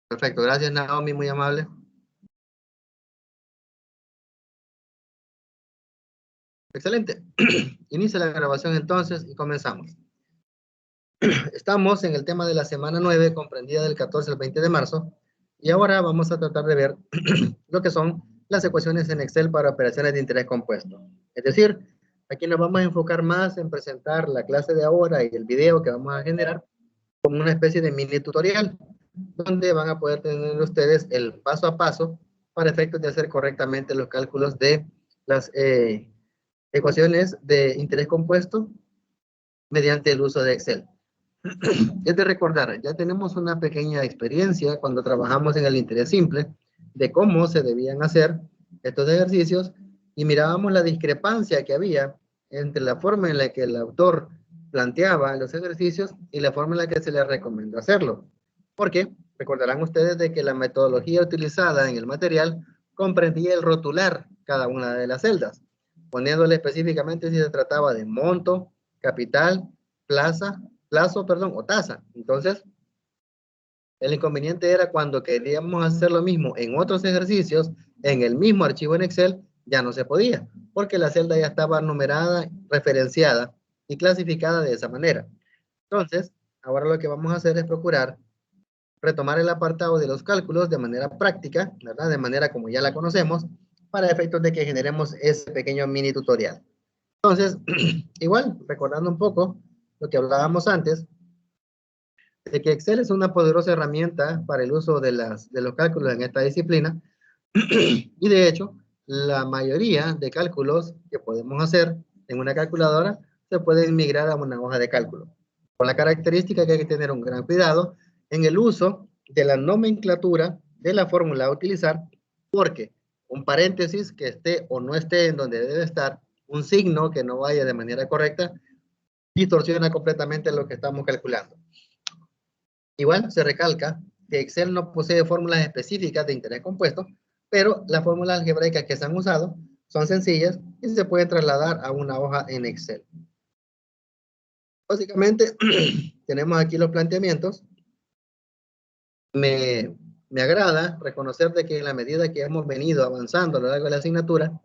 Perfecto, gracias Naomi, muy amable. Excelente. Inicia la grabación entonces y comenzamos. Estamos en el tema de la semana 9, comprendida del 14 al 20 de marzo, y ahora vamos a tratar de ver lo que son las ecuaciones en Excel para operaciones de interés compuesto. Es decir, aquí nos vamos a enfocar más en presentar la clase de ahora y el video que vamos a generar como una especie de mini tutorial, donde van a poder tener ustedes el paso a paso para efectos de hacer correctamente los cálculos de las ecuaciones de interés compuesto mediante el uso de Excel. Es de recordar, ya tenemos una pequeña experiencia cuando trabajamos en el interés simple de cómo se debían hacer estos ejercicios y mirábamos la discrepancia que había entre la forma en la que el autor planteaba los ejercicios y la forma en la que se les recomendó hacerlo. Porque recordarán ustedes de que la metodología utilizada en el material comprendía el rotular cada una de las celdas, poniéndole específicamente si se trataba de monto, capital, plazo, o tasa. Entonces, el inconveniente era cuando queríamos hacer lo mismo en otros ejercicios, en el mismo archivo en Excel, ya no se podía, porque la celda ya estaba numerada, referenciada y clasificada de esa manera. Entonces, ahora lo que vamos a hacer es procurar retomar el apartado de los cálculos de manera práctica, ¿verdad? De manera como ya la conocemos, para efectos de que generemos ese pequeño mini tutorial. Entonces, igual, recordando un poco lo que hablábamos antes, de que Excel es una poderosa herramienta para el uso de los cálculos en esta disciplina, y de hecho, la mayoría de cálculos que podemos hacer en una calculadora se pueden migrar a una hoja de cálculo, con la característica que hay que tener un gran cuidado en el uso de la nomenclatura de la fórmula a utilizar, porque un paréntesis que esté o no esté en donde debe estar, un signo que no vaya de manera correcta, distorsiona completamente lo que estamos calculando. Igual se recalca que Excel no posee fórmulas específicas de interés compuesto, pero las fórmulas algebraicas que se han usado son sencillas y se pueden trasladar a una hoja en Excel. Básicamente, tenemos aquí los planteamientos. Me agrada reconocer de que en la medida que hemos venido avanzando a lo largo de la asignatura,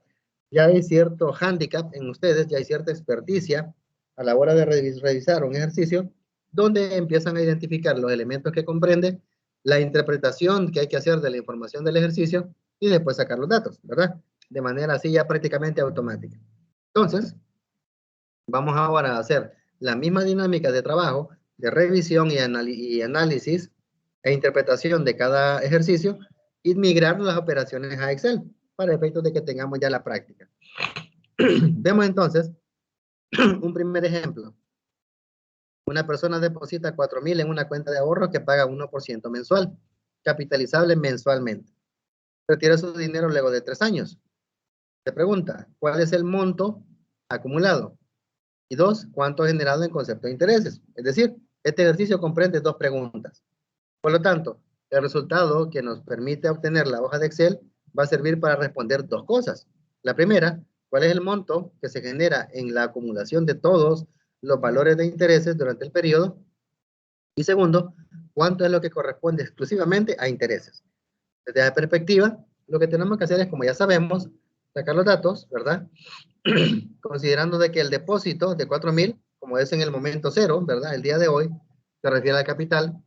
ya hay cierto hándicap en ustedes, ya hay cierta experticia a la hora de revisar un ejercicio, donde empiezan a identificar los elementos que comprende, la interpretación que hay que hacer de la información del ejercicio y después sacar los datos, ¿verdad? De manera así ya prácticamente automática. Entonces, vamos ahora a hacer la misma dinámica de trabajo, de revisión y análisis e interpretación de cada ejercicio y migrar las operaciones a Excel para efectos de que tengamos ya la práctica. Vemos entonces un primer ejemplo. Una persona deposita 4,000 en una cuenta de ahorro que paga 1% mensual, capitalizable mensualmente. Retira su dinero luego de 3 años. Se pregunta, ¿cuál es el monto acumulado? Y 2, ¿cuánto ha generado en concepto de intereses? Es decir, este ejercicio comprende 2 preguntas. Por lo tanto, el resultado que nos permite obtener la hoja de Excel va a servir para responder 2 cosas. La primera, ¿cuál es el monto que se genera en la acumulación de todos los valores de intereses durante el periodo? Y segundo, ¿cuánto es lo que corresponde exclusivamente a intereses? Desde la perspectiva, lo que tenemos que hacer es, como ya sabemos, sacar los datos, ¿verdad? Considerando de que el depósito de 4,000, como es en el momento cero, ¿verdad? El día de hoy, se refiere al capital.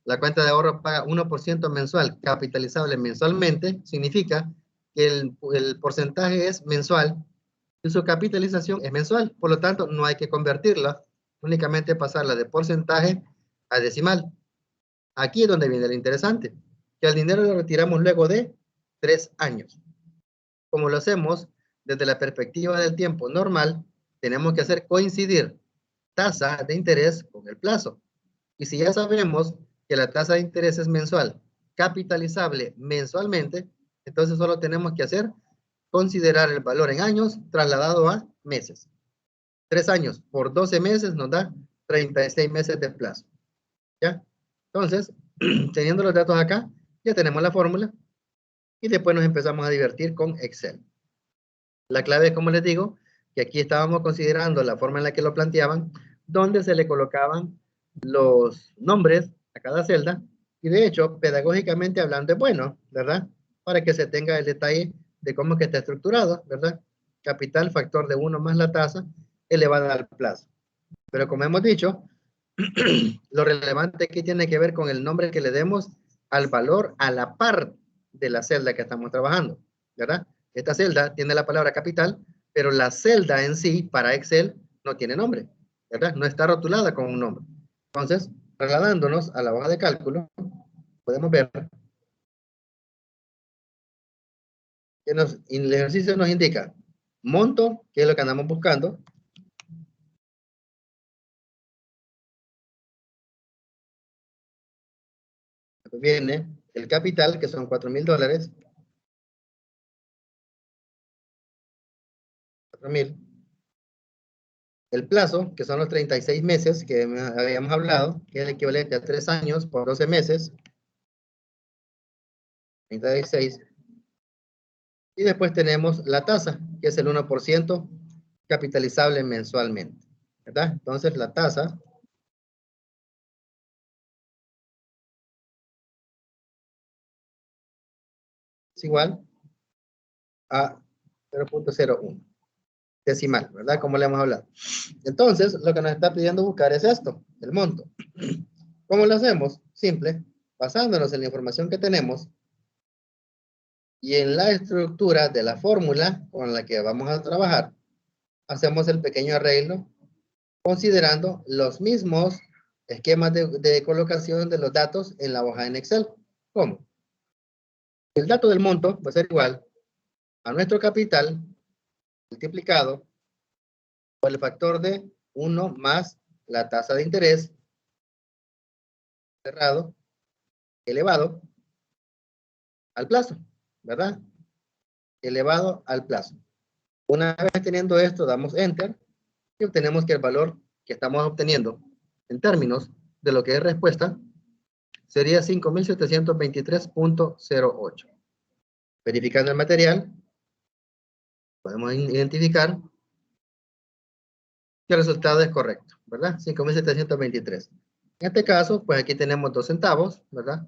La cuenta de ahorro paga 1% mensual, capitalizable mensualmente, significa que el porcentaje es mensual y su capitalización es mensual. Por lo tanto, no hay que convertirla, únicamente pasarla de porcentaje a decimal. Aquí es donde viene lo interesante, que el dinero lo retiramos luego de 3 años. Como lo hacemos desde la perspectiva del tiempo normal, tenemos que hacer coincidir tasa de interés con el plazo. Y si ya sabemos que la tasa de interés es mensual, capitalizable mensualmente, entonces solo tenemos que hacer considerar el valor en años trasladado a meses. 3 años por 12 meses nos da 36 meses de plazo. ¿Ya? Entonces, teniendo los datos acá, ya tenemos la fórmula y después nos empezamos a divertir con Excel. La clave es, como les digo, que aquí estábamos considerando la forma en la que lo planteaban, donde se le colocaban los nombres a cada celda Y de hecho, pedagógicamente hablando es bueno, ¿verdad? Para que se tenga el detalle de cómo es que está estructurado, ¿verdad? Capital, factor de 1 más la tasa elevada al plazo. Pero como hemos dicho, lo relevante aquí tiene que ver con el nombre que le demos al valor a la par de la celda que estamos trabajando, ¿verdad? Esta celda tiene la palabra capital, pero la celda en sí, para Excel, no tiene nombre, ¿verdad? No está rotulada con un nombre. Entonces, trasladándonos a la hoja de cálculo, podemos ver que el ejercicio nos indica monto, que es lo que andamos buscando. Viene el capital, que son $4,000. 4,000. El plazo, que son los 36 meses que habíamos hablado, que es el equivalente a 3 años por 12 meses. 36. Y después tenemos la tasa, que es el 1% capitalizable mensualmente, ¿verdad? Entonces la tasa es igual a 0.01 decimal, ¿verdad? Como le hemos hablado. Entonces, lo que nos está pidiendo buscar es esto, el monto. ¿Cómo lo hacemos? Simple, basándonos en la información que tenemos y en la estructura de la fórmula con la que vamos a trabajar, hacemos el pequeño arreglo considerando los mismos esquemas de colocación de los datos en la hoja en Excel. ¿Cómo? El dato del monto va a ser igual a nuestro capital multiplicado por el factor de 1 más la tasa de interés cerrado elevado al plazo, ¿verdad? Elevado al plazo. Una vez teniendo esto, damos Enter y obtenemos que el valor que estamos obteniendo en términos de lo que es respuesta sería 5,723.08. Verificando el material, podemos identificar que el resultado es correcto, ¿verdad? 5,723. En este caso, pues aquí tenemos 2 centavos, ¿verdad?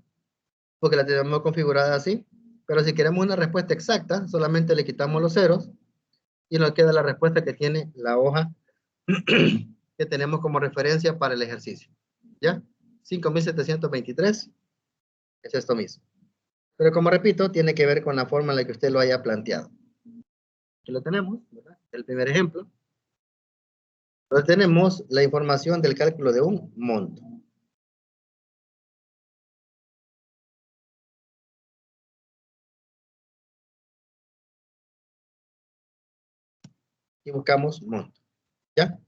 Porque la tenemos configurada así. Pero si queremos una respuesta exacta, solamente le quitamos los ceros y nos queda la respuesta que tiene la hoja que tenemos como referencia para el ejercicio. ¿Ya? 5,723 es esto mismo. Pero como repito, tiene que ver con la forma en la que usted lo haya planteado. Aquí lo tenemos, ¿verdad? El primer ejemplo. Entonces tenemos la información del cálculo de un monto. Y buscamos monto. ¿Ya?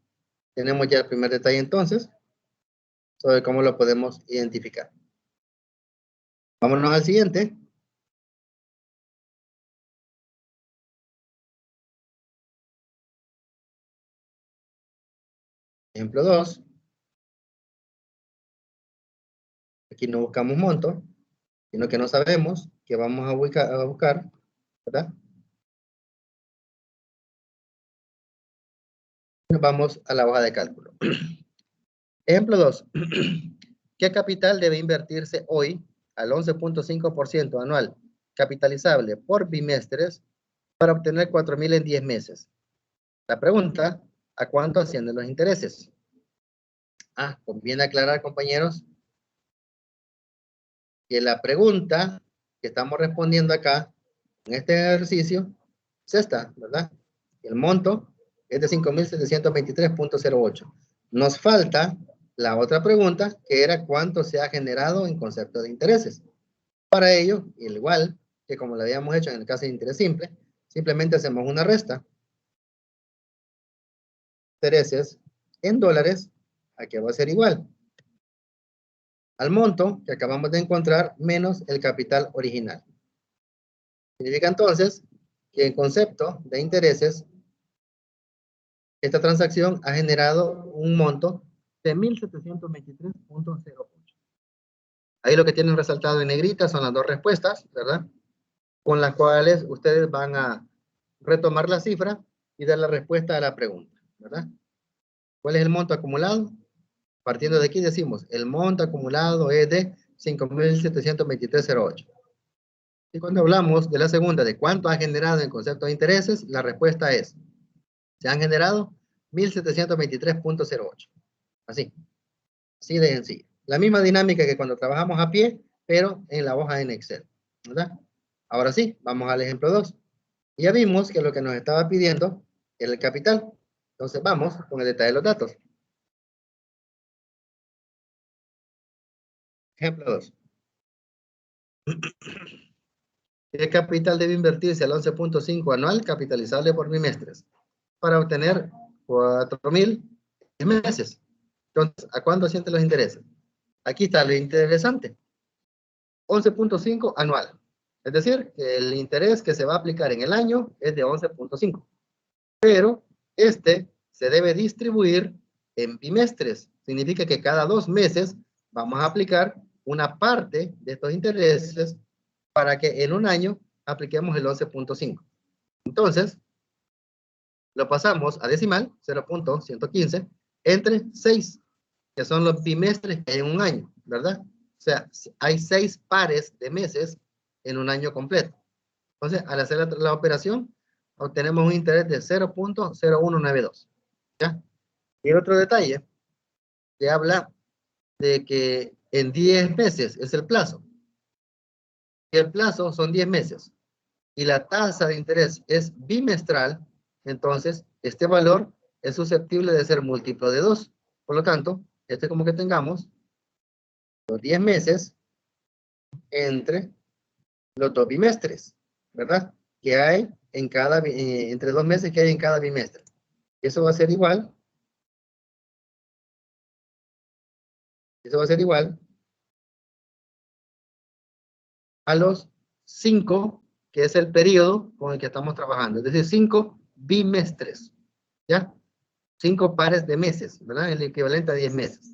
Tenemos ya el primer detalle entonces sobre cómo lo podemos identificar. Vámonos al siguiente. Ejemplo 2. Aquí no buscamos monto, sino que no sabemos que vamos a buscar, ¿verdad? Nos vamos a la hoja de cálculo. Ejemplo 2. ¿Qué capital debe invertirse hoy al 11.5% anual capitalizable por bimestres para obtener 4,000 en 10 meses? La pregunta, ¿a cuánto ascienden los intereses? Conviene aclarar, compañeros, que la pregunta que estamos respondiendo acá en este ejercicio es esta, ¿verdad? El monto es de 5,723.08. Nos falta la otra pregunta, que era cuánto se ha generado en concepto de intereses. Para ello, igual que como lo habíamos hecho en el caso de interés simple, simplemente hacemos una resta. Intereses en dólares, aquí va a ser igual al monto que acabamos de encontrar menos el capital original. Significa entonces que en concepto de intereses, esta transacción ha generado un monto de 1,723.08. Ahí lo que tienen resaltado en negrita son las dos respuestas, ¿verdad? Con las cuales ustedes van a retomar la cifra y dar la respuesta a la pregunta, ¿verdad? ¿Cuál es el monto acumulado? Partiendo de aquí decimos, el monto acumulado es de 5.723,08. Y cuando hablamos de la segunda, de cuánto ha generado en concepto de intereses, la respuesta es, se han generado 1.723,08. Así, así de sencillo. La misma dinámica que cuando trabajamos a pie, pero en la hoja en Excel, ¿verdad? Ahora sí, vamos al ejemplo 2. Ya vimos que lo que nos estaba pidiendo era el capital. Entonces vamos con el detalle de los datos. Ejemplo 2. ¿Qué capital debe invertirse al 11.5 anual capitalizable por bimestres para obtener 4.000 meses? Entonces, ¿a cuándo sienten los intereses? Aquí está lo interesante. 11.5 anual. Es decir, que el interés que se va a aplicar en el año es de 11.5. Pero este se debe distribuir en bimestres. Significa que cada 2 meses vamos a aplicar una parte de estos intereses para que en un año apliquemos el 11.5. Entonces, lo pasamos a decimal, 0.115, entre 6, que son los bimestres que hay en un año, ¿verdad? O sea, hay 6 pares de meses en un año completo. Entonces, al hacer la operación, obtenemos un interés de 0.0192. ¿Ya? Y otro detalle, que habla de que en 10 meses es el plazo. Y el plazo son 10 meses. Y la tasa de interés es bimestral, entonces este valor es susceptible de ser múltiplo de 2. Por lo tanto, este como que tengamos los 10 meses entre los 2 bimestres, ¿verdad? Que hay en cada, entre 2 meses que hay en cada bimestre. Eso va a ser igual. Eso va a ser igual a los 5, que es el periodo con el que estamos trabajando. Es decir, 5 bimestres, ¿ya? 5 pares de meses, ¿verdad? El equivalente a 10 meses.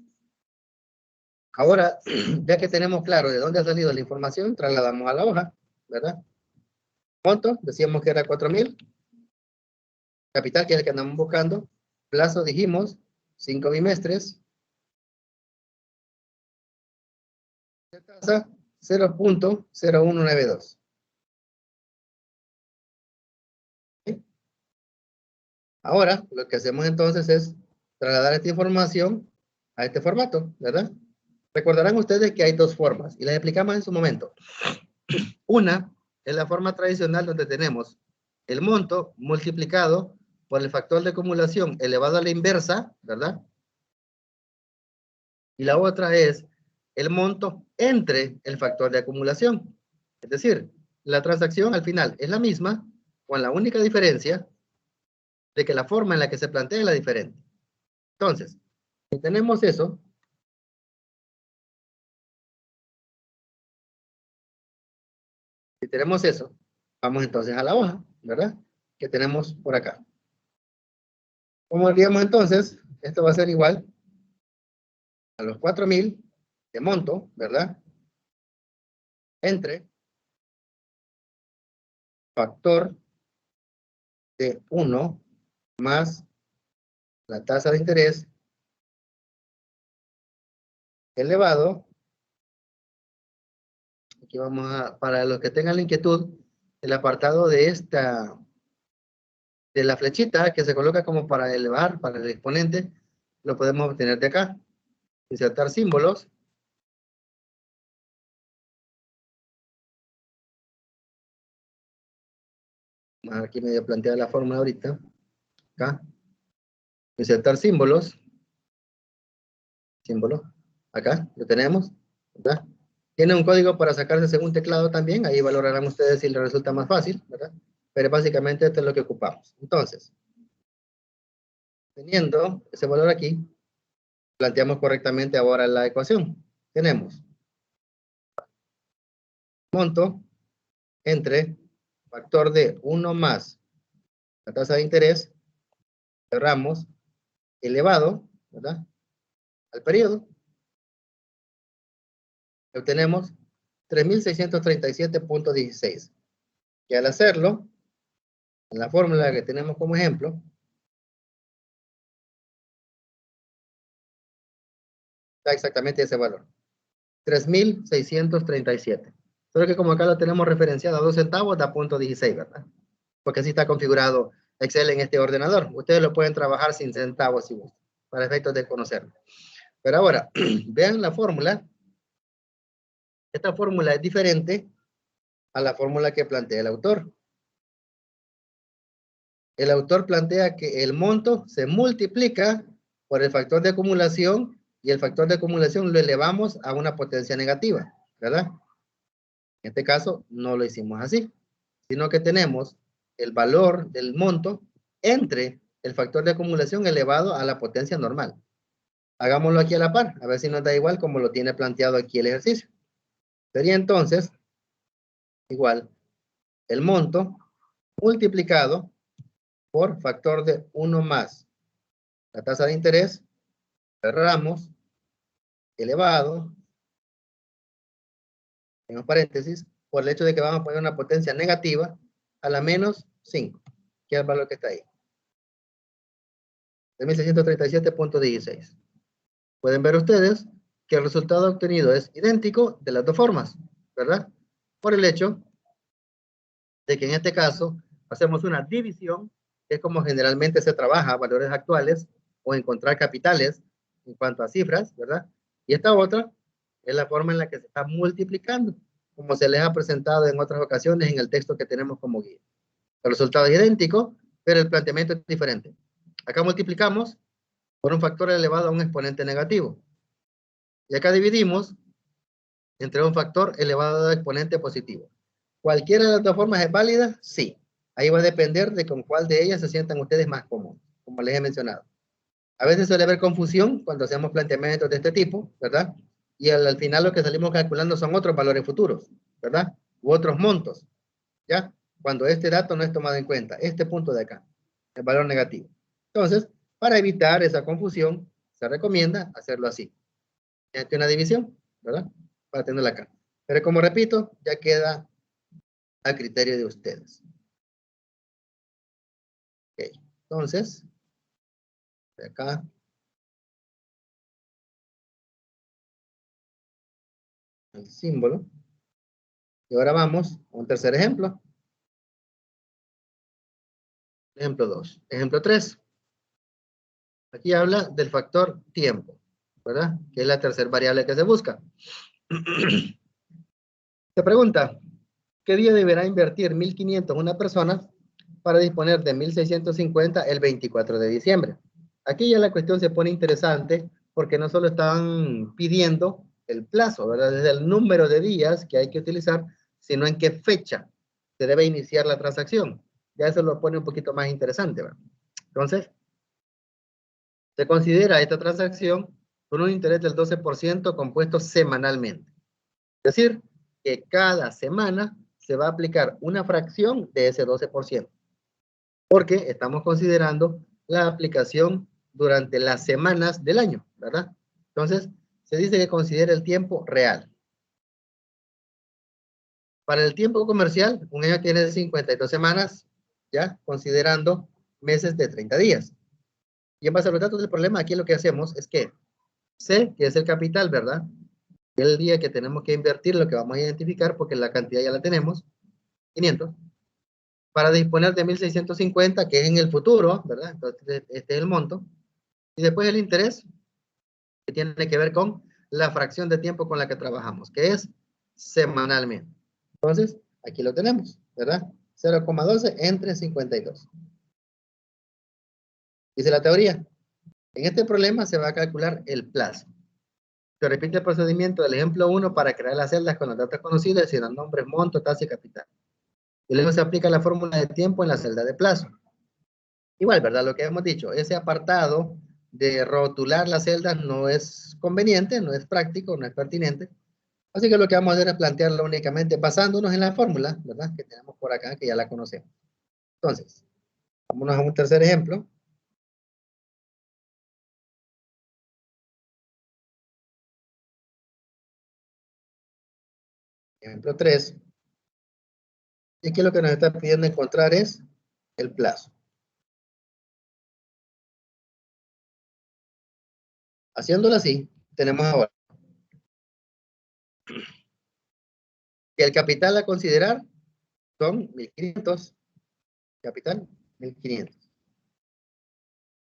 Ahora, ya que tenemos claro de dónde ha salido la información, trasladamos a la hoja, ¿verdad? Monto, decíamos que era 4.000. Capital, que es el que andamos buscando. Plazo, dijimos, 5 bimestres. Tasa, 0.0192. ¿Sí? Ahora, lo que hacemos entonces es trasladar esta información a este formato, ¿verdad? Recordarán ustedes que hay dos formas, y las explicamos en su momento. Una es la forma tradicional donde tenemos el monto multiplicado por el factor de acumulación elevado a la inversa, ¿verdad? Y la otra es el monto entre el factor de acumulación. Es decir, la transacción al final es la misma, con la única diferencia de que la forma en la que se plantea es la diferente. Entonces, si tenemos eso, vamos entonces a la hoja, ¿verdad? Que tenemos por acá. Como diríamos entonces, esto va a ser igual a los 4.000 de monto, ¿verdad? Entre factor de 1 más la tasa de interés elevado. Aquí vamos a, para los que tengan la inquietud, el apartado de esta, de la flechita que se coloca como para elevar, para el exponente, lo podemos obtener de acá. Insertar símbolos. Aquí medio planteada la fórmula ahorita. Acá. Insertar símbolos. Símbolo. Acá lo tenemos. ¿Verdad? Tiene un código para sacarse según teclado también. Ahí valorarán ustedes si les resulta más fácil, ¿verdad? Pero básicamente esto es lo que ocupamos. Entonces, teniendo ese valor aquí, planteamos correctamente ahora la ecuación. Tenemos monto entre factor de 1 más la tasa de interés, cerramos, elevado, ¿verdad? Al periodo, obtenemos 3.637.16, que al hacerlo, en la fórmula que tenemos como ejemplo, da exactamente ese valor. 3.637. Solo que como acá lo tenemos referenciado a 2 centavos, da .16, ¿verdad? Porque así está configurado Excel en este ordenador. Ustedes lo pueden trabajar sin centavos si gustan, para efectos de conocerlo. Pero ahora, vean la fórmula. Esta fórmula es diferente a la fórmula que plantea el autor. El autor plantea que el monto se multiplica por el factor de acumulación y el factor de acumulación lo elevamos a una potencia negativa, ¿verdad? En este caso no lo hicimos así, sino que tenemos el valor del monto entre el factor de acumulación elevado a la potencia normal. Hagámoslo aquí a la par, a ver si nos da igual como lo tiene planteado aquí el ejercicio. Sería entonces igual el monto multiplicado por factor de 1 más la tasa de interés, cerramos, elevado, en los paréntesis, por el hecho de que vamos a poner una potencia negativa a la menos 5, que es el valor que está ahí. De 1637.16. Pueden ver ustedes que el resultado obtenido es idéntico de las dos formas, ¿verdad? Por el hecho de que en este caso hacemos una división, que es como generalmente se trabaja valores actuales o encontrar capitales en cuanto a cifras, ¿verdad? Y esta otra es la forma en la que se está multiplicando, como se les ha presentado en otras ocasiones en el texto que tenemos como guía. El resultado es idéntico, pero el planteamiento es diferente. Acá multiplicamos por un factor elevado a un exponente negativo. Y acá dividimos entre un factor elevado a exponente positivo. ¿Cualquiera de las dos formas es válida? Sí. Ahí va a depender de con cuál de ellas se sientan ustedes más cómodos, como les he mencionado. A veces suele haber confusión cuando hacemos planteamientos de este tipo, ¿verdad? Y al final lo que salimos calculando son otros valores futuros, ¿verdad? U otros montos, ¿ya? Cuando este dato no es tomado en cuenta, este punto de acá, el valor negativo. Entonces, para evitar esa confusión, se recomienda hacerlo así. Mediante una división, ¿verdad? Para tenerla acá. Pero como repito, ya queda a criterio de ustedes. Ok, entonces, de acá, el símbolo. Y ahora vamos a un tercer ejemplo. Ejemplo 2. Ejemplo 3. Aquí habla del factor tiempo, ¿verdad? Que es la tercera variable que se busca. Se pregunta, ¿qué día deberá invertir 1.500 una persona para disponer de 1.650 el 24 de diciembre? Aquí ya la cuestión se pone interesante porque no solo están pidiendo el plazo, ¿verdad? Desde el número de días que hay que utilizar, sino en qué fecha se debe iniciar la transacción. Ya eso lo pone un poquito más interesante, ¿verdad? Entonces, se considera esta transacción con un interés del 12% compuesto semanalmente. Es decir, que cada semana se va a aplicar una fracción de ese 12%, porque estamos considerando la aplicación durante las semanas del año, ¿verdad? Entonces, se dice que considera el tiempo real. Para el tiempo comercial, un año tiene 52 semanas, ya, considerando meses de 30 días. Y en base a los datos del problema, aquí lo que hacemos es que C, que es el capital, ¿verdad? El día que tenemos que invertir, lo que vamos a identificar, porque la cantidad ya la tenemos, 500, para disponer de 1.650, que es en el futuro, ¿verdad? Entonces, este es el monto. Y después el interés, que tiene que ver con la fracción de tiempo con la que trabajamos, que es semanalmente. Entonces, aquí lo tenemos, ¿verdad? 0,12 entre 52. Dice la teoría. En este problema se va a calcular el plazo. Se repite el procedimiento del ejemplo 1 para crear las celdas con los datos conocidos, es decir, los nombres, monto, tasa y capital. Y luego se aplica la fórmula de tiempo en la celda de plazo. Igual, ¿verdad? Lo que hemos dicho, ese apartado de rotular las celdas no es conveniente, no es práctico, no es pertinente. Así que lo que vamos a hacer es plantearlo únicamente basándonos en la fórmula, ¿verdad? Que tenemos por acá, que ya la conocemos. Entonces, vámonos a un tercer ejemplo. Ejemplo 3. Y aquí lo que nos está pidiendo encontrar es el plazo. Haciéndolo así, tenemos ahora Y el capital a considerar son 1.500. Capital, 1.500.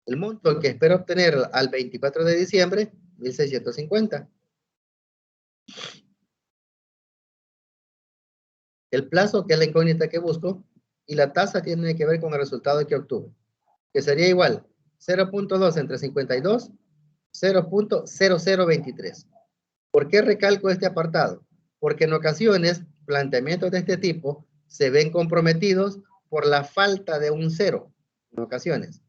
El monto que espero obtener al 24 de diciembre, 1.650. El plazo, que es la incógnita que busco, y la tasa tiene que ver con el resultado que obtuve, que sería igual 0.2 entre 52, 0.0023. ¿Por qué recalco este apartado? Porque en ocasiones planteamientos de este tipo se ven comprometidos por la falta de un cero. En ocasiones.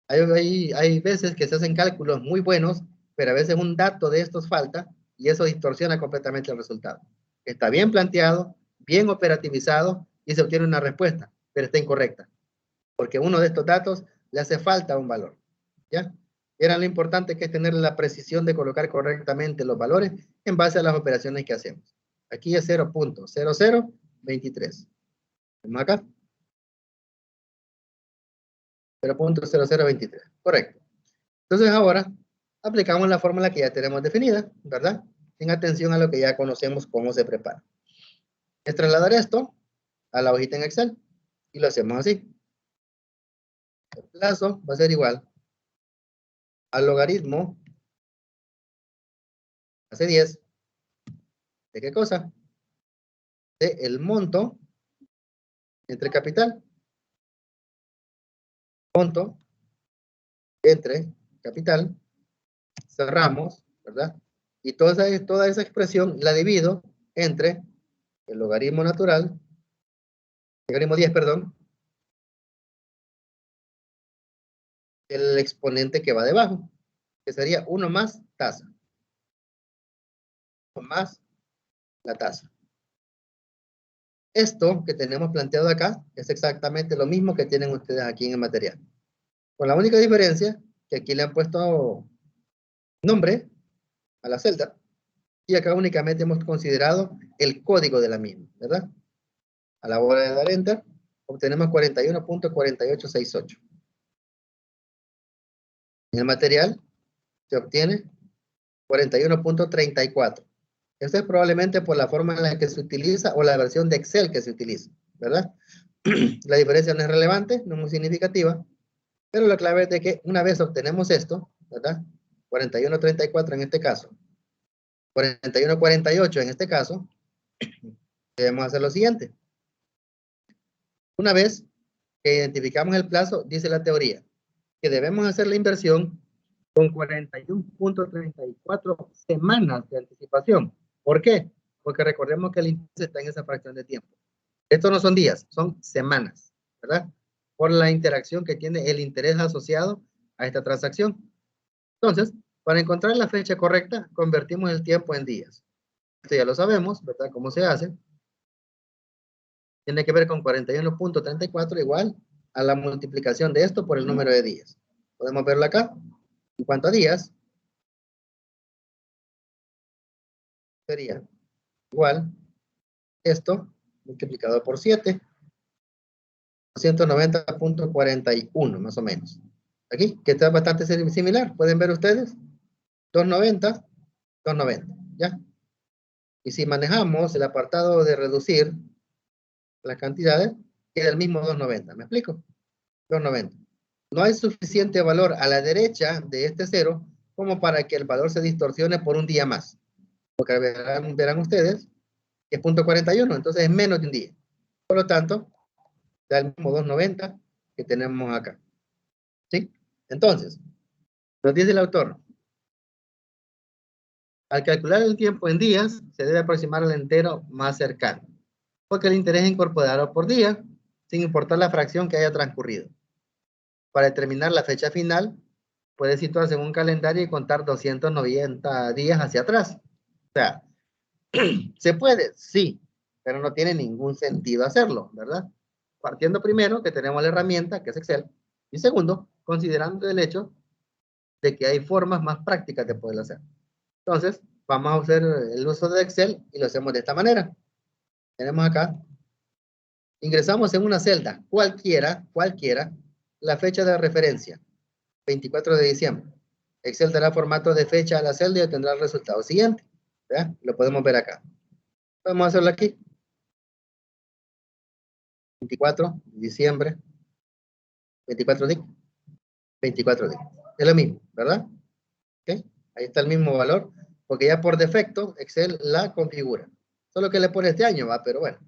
Hay veces que se hacen cálculos muy buenos, pero a veces un dato de estos falta y eso distorsiona completamente el resultado. Está bien planteado, bien operativizado y se obtiene una respuesta, pero está incorrecta, porque uno de estos datos le hace falta un valor. ¿Ya? Era lo importante, que es tener la precisión de colocar correctamente los valores en base a las operaciones que hacemos. Aquí es 0.0023. ¿Vemos acá? 0.0023. Correcto. Entonces ahora aplicamos la fórmula que ya tenemos definida, ¿verdad? En atención a lo que ya conocemos cómo se prepara. Es trasladar esto a la hojita en Excel y lo hacemos así. El plazo va a ser igual al logaritmo hace 10. ¿De qué cosa? De el monto entre capital. Monto entre capital. Cerramos, ¿verdad? Y toda esa expresión la divido entre el logaritmo natural, logaritmo 10, perdón, el exponente que va debajo, que sería 1 más tasa. 1 más la tasa. Esto que tenemos planteado acá es exactamente lo mismo que tienen ustedes aquí en el material. Con la única diferencia que aquí le han puesto nombre a la celda y acá únicamente hemos considerado el código de la misma, ¿verdad? A la hora de dar enter, obtenemos 41.4868. En el material se obtiene 41.34. Esto es probablemente por la forma en la que se utiliza o la versión de Excel que se utiliza, ¿verdad? La diferencia no es relevante, no es muy significativa, pero la clave es de que una vez obtenemos esto, ¿verdad? 41.34 en este caso, 41.48 en este caso, debemos hacer lo siguiente. Una vez que identificamos el plazo, dice la teoría, que debemos hacer la inversión con 41.34 semanas de anticipación. ¿Por qué? Porque recordemos que el interés está en esa fracción de tiempo. Estos no son días, son semanas, ¿verdad? Por la interacción que tiene el interés asociado a esta transacción. Entonces, para encontrar la fecha correcta, convertimos el tiempo en días. Esto ya lo sabemos, ¿verdad? ¿Cómo se hace? Tiene que ver con 41.34 igual a la multiplicación de esto por el número de días. Podemos verlo acá. En cuanto a días, sería igual esto multiplicado por 7, 290.41 más o menos. Aquí, que está bastante similar. ¿Pueden ver ustedes? 290, 290, ¿ya? Y si manejamos el apartado de reducir las cantidades, queda el mismo 290. ¿Me explico? 290. No hay suficiente valor a la derecha de este cero como para que el valor se distorsione por un día más. Porque verán ustedes que es 0.41, entonces es menos de un día. Por lo tanto, da el mismo 290 que tenemos acá. ¿Sí? Entonces, nos dice el autor, al calcular el tiempo en días, se debe aproximar al entero más cercano, porque el interés es incorporado por día, sin importar la fracción que haya transcurrido. Para determinar la fecha final, puede situarse en un calendario y contar 290 días hacia atrás. O sea, ¿se puede? Sí, pero no tiene ningún sentido hacerlo, ¿verdad? Partiendo primero que tenemos la herramienta, que es Excel, y segundo, considerando el hecho de que hay formas más prácticas de poderlo hacer. Entonces, vamos a hacer el uso de Excel y lo hacemos de esta manera. Tenemos acá, ingresamos en una celda, cualquiera, la fecha de referencia, 24 de diciembre. Excel dará formato de fecha a la celda y obtendrá el resultado siguiente. ¿Verdad? Lo podemos ver acá. Vamos a hacerlo aquí. 24 de diciembre, 24 días, 24 días. Es lo mismo, ¿verdad? ¿Okay? Ahí está el mismo valor, porque ya por defecto Excel la configura. Solo que le pone este año, va, pero bueno,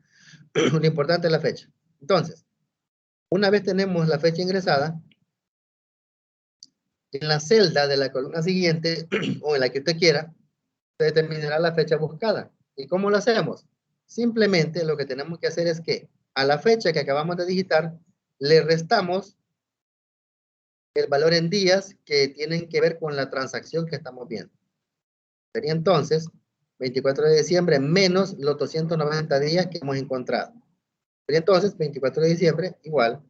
lo importante es la fecha. Entonces, una vez tenemos la fecha ingresada, en la celda de la columna siguiente, o en la que usted quiera, se determinará la fecha buscada. ¿Y cómo lo hacemos? Simplemente lo que tenemos que hacer es que a la fecha que acabamos de digitar, le restamos el valor en días que tienen que ver con la transacción que estamos viendo. Sería entonces 24 de diciembre menos los 290 días que hemos encontrado. Sería entonces 24 de diciembre igual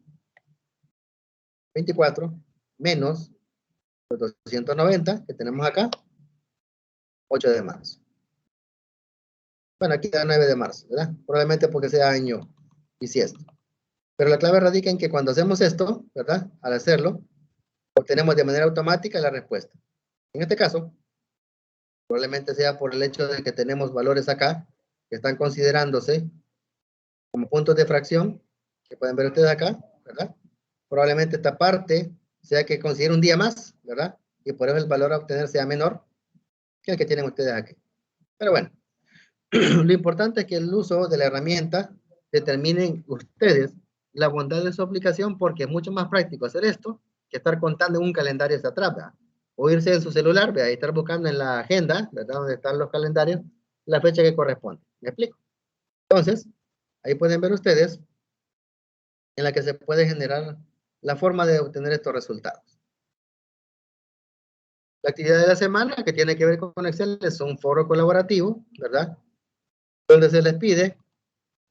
24 menos los 290 que tenemos acá, 8 de marzo. Bueno, aquí da 9 de marzo, ¿verdad? Probablemente porque sea año bisiesto. Pero la clave radica en que cuando hacemos esto, ¿verdad? Al hacerlo, obtenemos de manera automática la respuesta. En este caso, probablemente sea por el hecho de que tenemos valores acá que están considerándose como puntos de fracción, que pueden ver ustedes acá, ¿verdad? Probablemente esta parte sea que considere un día más, ¿verdad? Y por eso el valor a obtener sea menor que el que tienen ustedes aquí. Pero bueno, lo importante es que el uso de la herramienta determinen ustedes la bondad de su aplicación, porque es mucho más práctico hacer esto que estar contando en un calendario hacia atrás, ¿verdad? O irse en su celular, ¿verdad? Y estar buscando en la agenda, ¿verdad? Donde están los calendarios, la fecha que corresponde. ¿Me explico? Entonces, ahí pueden ver ustedes en la que se puede generar la forma de obtener estos resultados. La actividad de la semana que tiene que ver con Excel es un foro colaborativo, ¿verdad? Donde se les pide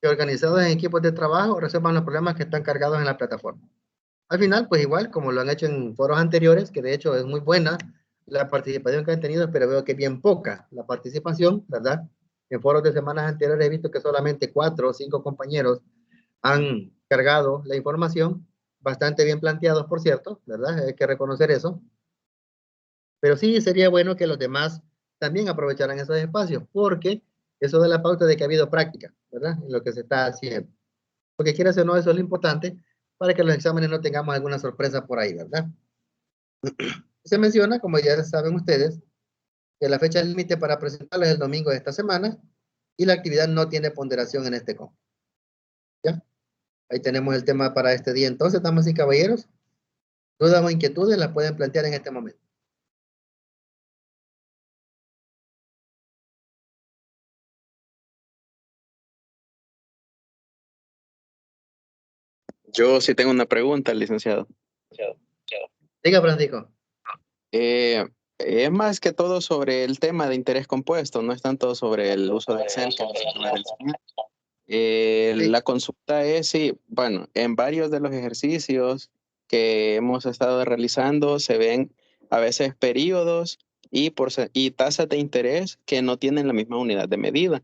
que organizados en equipos de trabajo resuelvan los problemas que están cargados en la plataforma. Al final, pues igual, como lo han hecho en foros anteriores, que de hecho es muy buena la participación que han tenido, pero veo que es bien poca la participación, ¿verdad? En foros de semanas anteriores he visto que solamente 4 o 5 compañeros han cargado la información, bastante bien planteados, por cierto, ¿verdad? Hay que reconocer eso. Pero sí sería bueno que los demás también aprovecharan esos espacios, porque eso da la pauta de que ha habido práctica, ¿verdad? En lo que se está haciendo. Porque quieras o no, eso es lo importante para que los exámenes no tengamos alguna sorpresa por ahí, ¿verdad? Se menciona, como ya saben ustedes, que la fecha límite para presentarlo es el domingo de esta semana y la actividad no tiene ponderación en este cómputo. ¿Ya? Ahí tenemos el tema para este día. Entonces, damas y caballeros, dudas o inquietudes las pueden plantear en este momento. Yo sí tengo una pregunta, licenciado. Diga, Francisco. Eh, es más que todo sobre el tema de interés compuesto, no es tanto sobre el uso de Excel que nos acaba de enseñar. Sí. La consulta es si, bueno, en varios de los ejercicios que hemos estado realizando se ven a veces periodos y tasas de interés que no tienen la misma unidad de medida.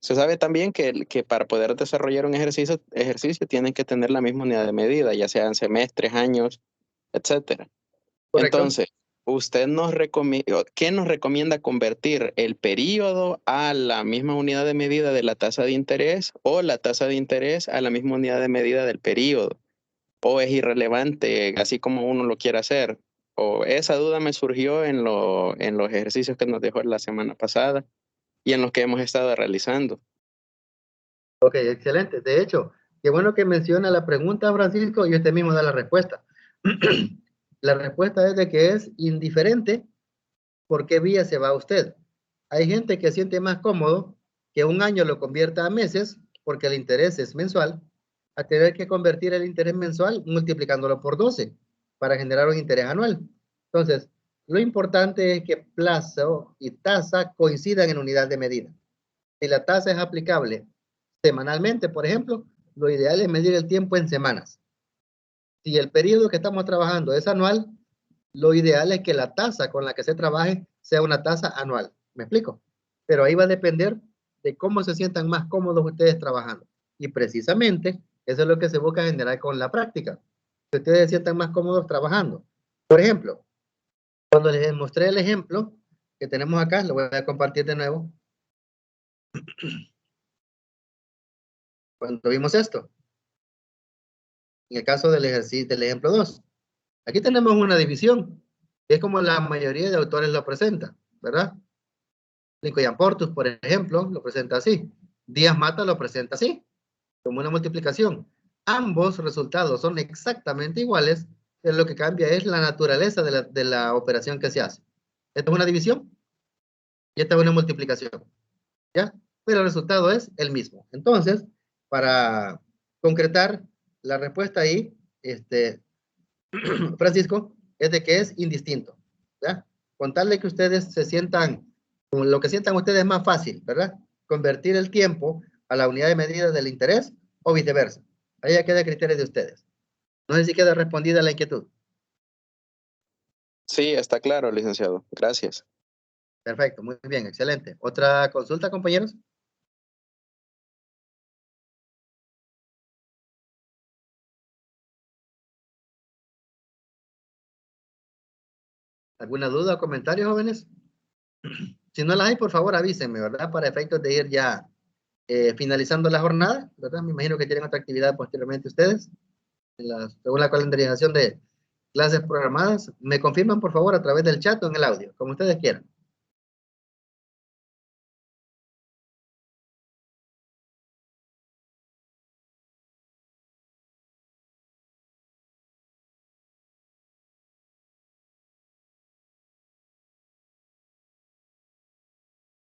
Se sabe también que para poder desarrollar un ejercicio tienen que tener la misma unidad de medida, ya sean semestres, años, etcétera. Correcto. Entonces, ¿qué nos recomienda convertir el periodo a la misma unidad de medida de la tasa de interés o la tasa de interés a la misma unidad de medida del periodo? ¿O es irrelevante, así como uno lo quiere hacer? O esa duda me surgió en los ejercicios que nos dejó la semana pasada y en los que hemos estado realizando. Ok, excelente. De hecho, qué bueno que menciona la pregunta, Francisco, y usted mismo da la respuesta. La respuesta es de que es indiferente por qué vía se va usted. Hay gente que siente más cómodo que un año lo convierta a meses, porque el interés es mensual, a tener que convertir el interés mensual multiplicándolo por 12 para generar un interés anual. Entonces, lo importante es que plazo y tasa coincidan en unidad de medida. Si la tasa es aplicable semanalmente, por ejemplo, lo ideal es medir el tiempo en semanas. Si el periodo que estamos trabajando es anual, lo ideal es que la tasa con la que se trabaje sea una tasa anual. ¿Me explico? Pero ahí va a depender de cómo se sientan más cómodos ustedes trabajando. Y precisamente eso es lo que se busca generar con la práctica. Que ustedes se sientan más cómodos trabajando. Por ejemplo, cuando les mostré el ejemplo que tenemos acá, lo voy a compartir de nuevo. Cuando vimos esto, En el caso del ejercicio, del ejemplo 2. Aquí tenemos una división, que es como la mayoría de autores lo presentan, ¿verdad? Lincoln Portus, por ejemplo, lo presenta así. Díaz Mata lo presenta así, como una multiplicación. Ambos resultados son exactamente iguales, pero lo que cambia es la naturaleza de la operación que se hace. Esta es una división y esta es una multiplicación, ¿ya? Pero el resultado es el mismo. Entonces, para concretar la respuesta ahí, Francisco, es de que es indistinto, ¿ya? Con tal de que ustedes se sientan, con lo que sientan ustedes es más fácil, ¿verdad? Convertir el tiempo a la unidad de medida del interés o viceversa. Ahí ya queda a criterio de ustedes. No sé si queda respondida la inquietud. Sí, está claro, licenciado. Gracias. Perfecto, muy bien, excelente. ¿Otra consulta, compañeros? ¿Alguna duda o comentario, jóvenes? Si no las hay, por favor, avísenme, ¿verdad? Para efectos de ir ya finalizando la jornada, ¿verdad? Me imagino que tienen otra actividad posteriormente ustedes, según la calendarización de clases programadas. Me confirman, por favor, a través del chat o en el audio, como ustedes quieran.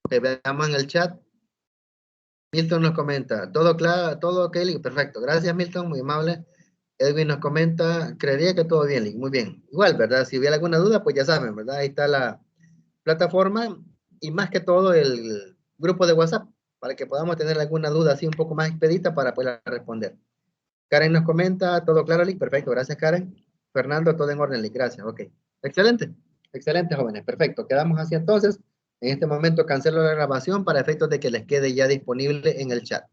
Que veamos en el chat. Milton nos comenta, todo claro, todo ok, Link? Perfecto. Gracias, Milton, muy amable. Edwin nos comenta, creería que todo bien, Link. Muy bien. Igual, ¿verdad? Si hubiera alguna duda, pues ya saben, ¿verdad? Ahí está la plataforma y más que todo el grupo de WhatsApp para que podamos tener alguna duda así un poco más expedita para poder responder. Karen nos comenta, todo claro, Link. Perfecto, gracias, Karen. Fernando, todo en orden, Link. Gracias, ok. Excelente, excelente, jóvenes. Perfecto, quedamos así entonces. En este momento cancelo la grabación para efectos de que les quede ya disponible en el chat.